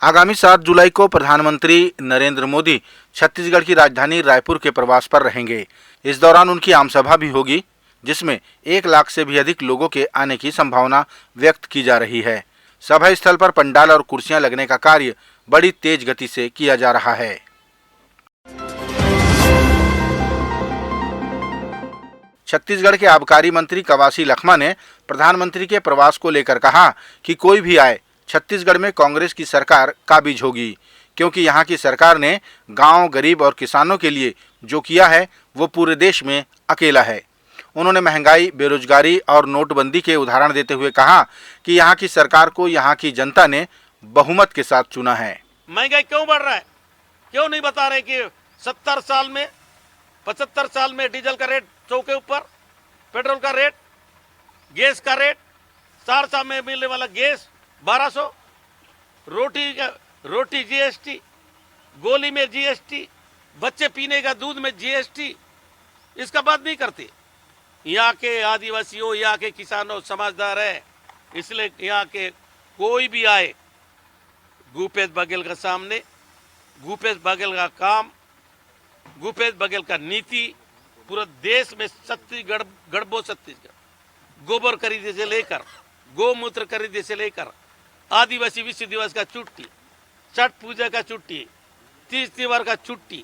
आगामी 7 जुलाई को प्रधानमंत्री नरेंद्र मोदी छत्तीसगढ़ की राजधानी रायपुर के प्रवास पर रहेंगे। इस दौरान उनकी आमसभा भी होगी, जिसमें 1 लाख से भी अधिक लोगों के आने की संभावना व्यक्त की जा रही है। सभा स्थल पर पंडाल और कुर्सियां लगने का कार्य बड़ी तेज गति से किया जा रहा है। छत्तीसगढ़ के आबकारी मंत्री कवासी लखमा ने प्रधानमंत्री के प्रवास को लेकर कहा कि कोई भी आए, छत्तीसगढ़ में कांग्रेस की सरकार काबिज होगी, क्योंकि यहाँ की सरकार ने गांव, गरीब और किसानों के लिए जो किया है वो पूरे देश में अकेला है। उन्होंने महंगाई, बेरोजगारी और नोटबंदी के उदाहरण देते हुए कहा कि यहाँ की सरकार को यहाँ की जनता ने बहुमत के साथ चुना है। महंगाई क्यों बढ़ रहा है? क्यों नहीं बता रहे कि 70 साल में 75 साल में डीजल का रेट 100 के ऊपर, पेट्रोल का रेट, गैस का रेट, 4 साल में मिलने वाला गैस 1200, रोटी जीएसटी, गोली में जीएसटी, बच्चे पीने का दूध में जीएसटी, इसका बात नहीं करते। यहाँ के आदिवासियों, यहाँ के किसानों समझदार है, इसलिए यहाँ के कोई भी आए, भूपेश बघेल का सामने, भूपेश बघेल का काम, भूपेश बघेल का नीति पूरा देश में छत्तीसगढ़, गोबर खरीदे से लेकर, गोमूत्र खरीदे से लेकर, आदिवासी विश्व दिवस का छुट्टी, छठ पूजा का छुट्टी, 30 त्योहार का छुट्टी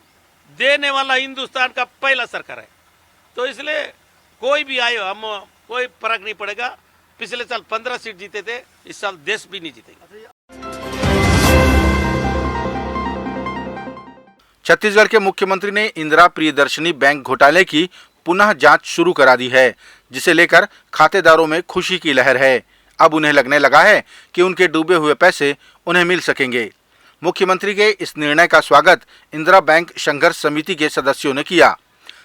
देने वाला हिंदुस्तान का पहला सरकार है। तो इसलिए कोई भी आए, हम कोई फर्क नहीं पड़ेगा। पिछले साल 15 सीट जीते थे, इस साल देश भी नहीं जीतेगा। छत्तीसगढ़ के मुख्यमंत्री ने इंदिरा प्रियदर्शनी बैंक घोटाले की पुनः जांच शुरू करा दी है, जिसे लेकर खातेदारों में खुशी की लहर है। अब उन्हें लगने लगा है कि उनके डूबे हुए पैसे उन्हें मिल सकेंगे। मुख्यमंत्री के इस निर्णय का स्वागत इंदिरा बैंक संघर्ष समिति के सदस्यों ने किया।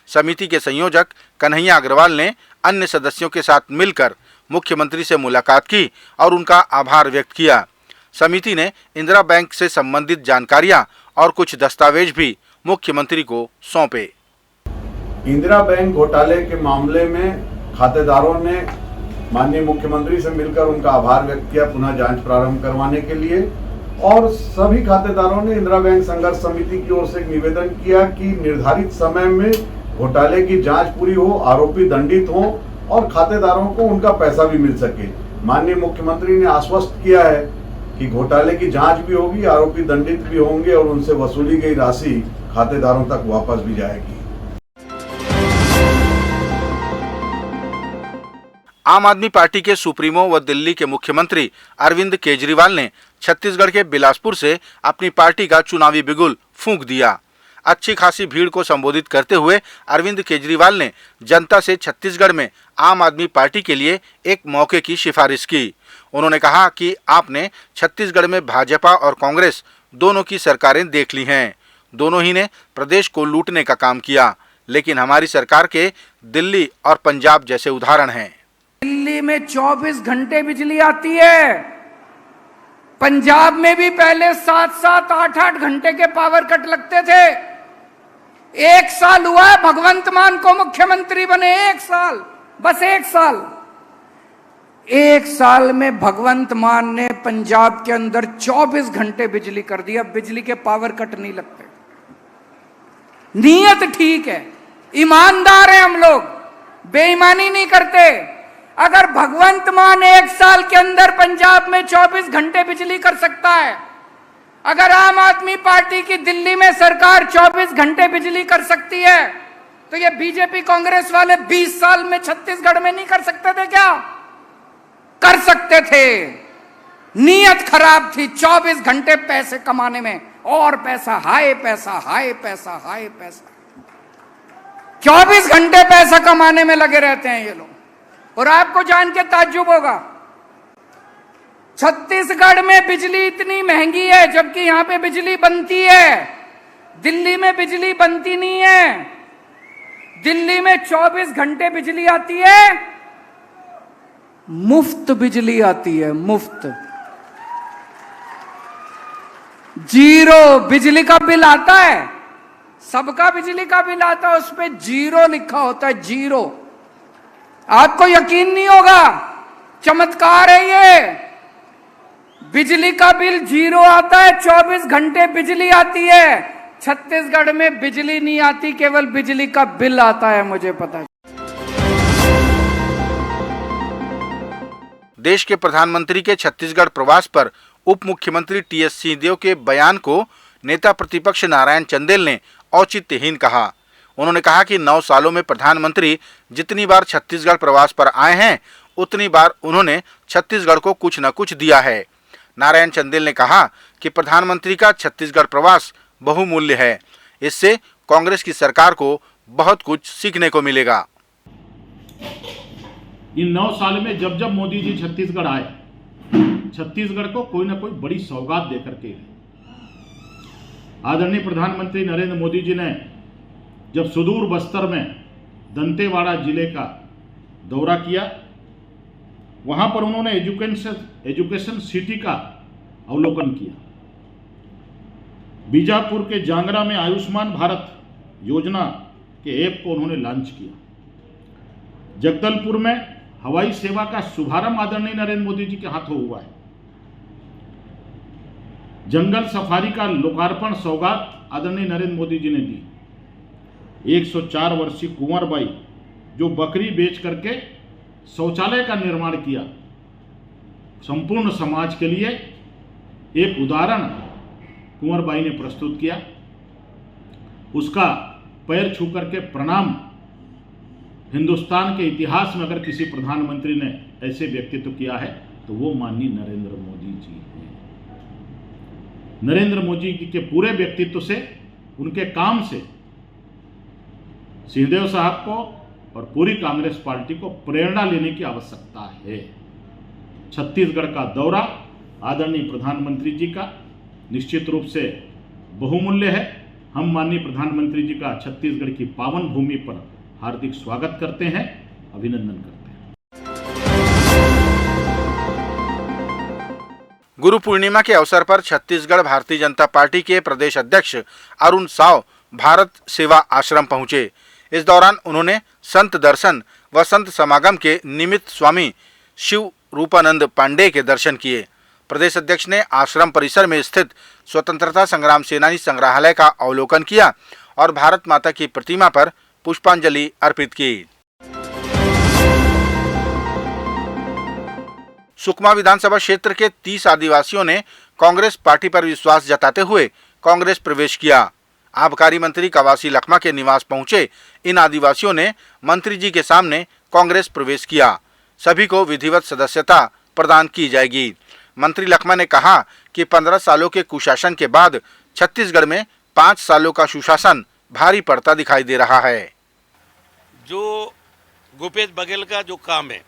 समिति के संयोजक कन्हैया अग्रवाल ने अन्य सदस्यों के साथ मिलकर मुख्यमंत्री से मुलाकात की और उनका आभार व्यक्त किया। समिति ने इंदिरा बैंक से संबंधित जानकारियां और कुछ दस्तावेज भी मुख्यमंत्री को सौंपे। इंदिरा बैंक घोटाले के मामले में खातेदारों ने माननीय मुख्यमंत्री से मिलकर उनका आभार व्यक्त किया पुनः जांच प्रारंभ करवाने के लिए, और सभी खातेदारों ने इंदिरा बैंक संघर्ष समिति की ओर से एक निवेदन किया कि निर्धारित समय में घोटाले की जांच पूरी हो, आरोपी दंडित हो और खातेदारों को उनका पैसा भी मिल सके। माननीय मुख्यमंत्री ने आश्वस्त किया है कि घोटाले की जांच भी होगी, आरोपी दंडित भी होंगे और उनसे वसूली गई राशि खातेदारों तक वापस भी जाएगी। आम आदमी पार्टी के सुप्रीमो व दिल्ली के मुख्यमंत्री अरविंद केजरीवाल ने छत्तीसगढ़ के बिलासपुर से अपनी पार्टी का चुनावी बिगुल फूंक दिया। अच्छी खासी भीड़ को संबोधित करते हुए अरविंद केजरीवाल ने जनता से छत्तीसगढ़ में आम आदमी पार्टी के लिए एक मौके की सिफारिश की। उन्होंने कहा कि आपने छत्तीसगढ़ में भाजपा और कांग्रेस दोनों की सरकारें देख ली हैं। दोनों ही ने प्रदेश को लूटने का काम किया, लेकिन हमारी सरकार के दिल्ली और पंजाब जैसे उदाहरण हैं। दिल्ली में 24 घंटे बिजली आती है, पंजाब में भी पहले 7-7, 8-8 घंटे के पावर कट लगते थे। 1 साल हुआ है भगवंत मान को मुख्यमंत्री बने, 1 साल, बस 1 साल। 1 साल में भगवंत मान ने पंजाब के अंदर 24 घंटे बिजली कर दिया। बिजली के पावर कट नहीं लगते। नीयत ठीक है, ईमानदार हैं हम लोग, बेईमानी नहीं करते। अगर भगवंत मान 1 साल के अंदर पंजाब में 24 घंटे बिजली कर सकता है, अगर आम आदमी पार्टी की दिल्ली में सरकार 24 घंटे बिजली कर सकती है, तो ये बीजेपी कांग्रेस वाले 20 साल में छत्तीसगढ़ में नहीं कर सकते थे क्या? कर सकते थे। नीयत खराब थी 24 घंटे पैसे कमाने में, और पैसा, हाय पैसा, हाय पैसा, हाय पैसा। 24 घंटे पैसा कमाने में लगे रहते हैं ये लोग। और आपको जान के ताज्जुब होगा, छत्तीसगढ़ में बिजली इतनी महंगी है, जबकि यहां पे बिजली बनती है। दिल्ली में बिजली बनती नहीं है। दिल्ली में 24 घंटे बिजली आती है, मुफ्त बिजली आती है, मुफ्त। 0 बिजली का बिल आता है, सबका बिजली का बिल आता है, उस पे 0 लिखा होता है, 0। आपको यकीन नहीं होगा, चमत्कार है ये। बिजली का बिल 0 आता है, 24 घंटे बिजली आती है। छत्तीसगढ़ में बिजली नहीं आती, केवल बिजली का बिल आता है, मुझे पता है। देश के प्रधानमंत्री के छत्तीसगढ़ प्रवास पर उप मुख्यमंत्री टीएस सिंहदेव के बयान को नेता प्रतिपक्ष नारायण चंदेल ने औचित्यहीन कहा। उन्होंने कहा कि 9 सालों में प्रधानमंत्री जितनी बार छत्तीसगढ़ प्रवास पर आए हैं उतनी बार उन्होंने छत्तीसगढ़ को कुछ न कुछ दिया है। नारायण चंदेल ने कहा कि प्रधानमंत्री का छत्तीसगढ़ प्रवास बहुमूल्य है, इससे कांग्रेस की सरकार को बहुत कुछ सीखने को मिलेगा। इन 9 साल में जब जब मोदी जी छत्तीसगढ़ आए, छत्तीसगढ़ को कोई ना कोई बड़ी सौगात देकर के गए। आदरणीय प्रधानमंत्री नरेंद्र मोदी जी ने जब सुदूर बस्तर में दंतेवाड़ा जिले का दौरा किया, वहां पर उन्होंने एजुकेशन सिटी का अवलोकन किया। बीजापुर के जांगरा में आयुष्मान भारत योजना के ऐप को उन्होंने लॉन्च किया। जगदलपुर में हवाई सेवा का शुभारंभ आदरणीय नरेंद्र मोदी जी के हाथों हुआ है। जंगल सफारी का लोकार्पण सौगात आदरणीय नरेंद्र मोदी जी ने दी। 104 वर्षीय कुंवर बाई जो बकरी बेच करके शौचालय का निर्माण किया, संपूर्ण समाज के लिए एक उदाहरण कुंवर बाई ने प्रस्तुत किया। उसका पैर छू करके प्रणाम। हिंदुस्तान के इतिहास में अगर किसी प्रधानमंत्री ने ऐसे व्यक्तित्व किया है तो वो माननीय नरेंद्र मोदी जी हैं। नरेंद्र मोदी जी के पूरे व्यक्तित्व से, उनके काम से सिंहदेव साहब को और पूरी कांग्रेस पार्टी को प्रेरणा लेने की आवश्यकता है। छत्तीसगढ़ का दौरा आदरणीय प्रधानमंत्री जी का निश्चित रूप से बहुमूल्य है। हम माननीय प्रधानमंत्री जी का छत्तीसगढ़ की पावन भूमि पर हार्दिक स्वागत करते हैं, अभिनंदन करते हैं। गुरु पूर्णिमा के अवसर पर छत्तीसगढ़ भारतीय जनता पार्टी के प्रदेश अध्यक्ष अरुण साव भारत सेवा आश्रम पहुंचे। इस दौरान उन्होंने संत दर्शन व संत समागम के निमित्त स्वामी शिव रूपानंद पांडे के दर्शन किए। प्रदेश अध्यक्ष ने आश्रम परिसर में स्थित स्वतंत्रता संग्राम सेनानी संग्रहालय का अवलोकन किया और भारत माता की प्रतिमा पर पुष्पांजलि अर्पित की। सुकमा विधानसभा क्षेत्र के 30 आदिवासियों ने कांग्रेस पार्टी पर विश्वास जताते हुए कांग्रेस प्रवेश किया। आबकारी मंत्री कवासी लखमा के निवास पहुंचे इन आदिवासियों ने मंत्री जी के सामने कांग्रेस प्रवेश किया। सभी को विधिवत सदस्यता प्रदान की जाएगी। मंत्री लखमा ने कहा कि 15 सालों के कुशासन के बाद छत्तीसगढ़ में 5 सालों का सुशासन भारी पड़ता दिखाई दे रहा है। जो भूपेश बघेल का जो काम है,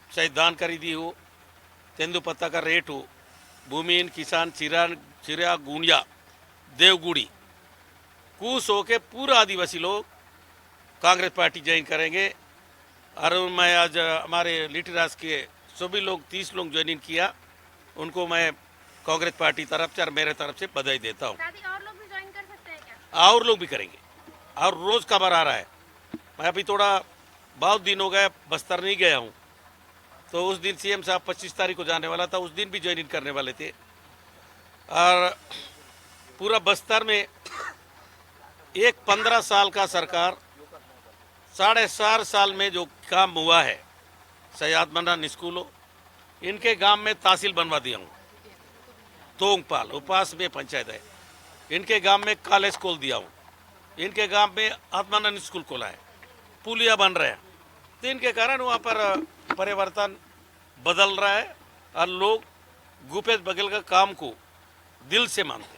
चाहे दान खरीदी हो, तेंदुपत्ता का रेट हो, भूमिहीन किसान चिरा गुंडिया देवगुड़ी कूस होके पूरा आदिवासी लोग कांग्रेस पार्टी ज्वाइन करेंगे। और मैं आज हमारे लिटिल राज के सभी लोग 30 लोग ज्वाइन किया, उनको मैं कांग्रेस पार्टी तरफ से और मेरे तरफ से बधाई देता हूँ। और लोग भी ज्वाइन कर सकते हैं क्या? और लोग भी करेंगे और रोज खबर आ रहा है। मैं अभी थोड़ा बहुत दिन हो गए बस्तर नहीं गया हूँ, तो उस दिन सीएम साहब 25 तारीख को जाने वाला था, उस दिन भी ज्वाइन करने वाले थे। और पूरा बस्तर में एक 15 साल का सरकार 4.5 साल में जो काम हुआ है, सयाद मन्ना स्कूल हो, इनके गांव में तहसील बनवा दिया हूँ। तोंगपाल उपास में पंचायत है, इनके गांव में कॉलेज खोल दिया हूँ, इनके गांव में आत्मानंद स्कूल खोला है, पुलिया बन रहे हैं। तो इनके कारण वहाँ पर परिवर्तन बदल रहा है और लोग भूपेश बघेल का काम को दिल से मानते हैं।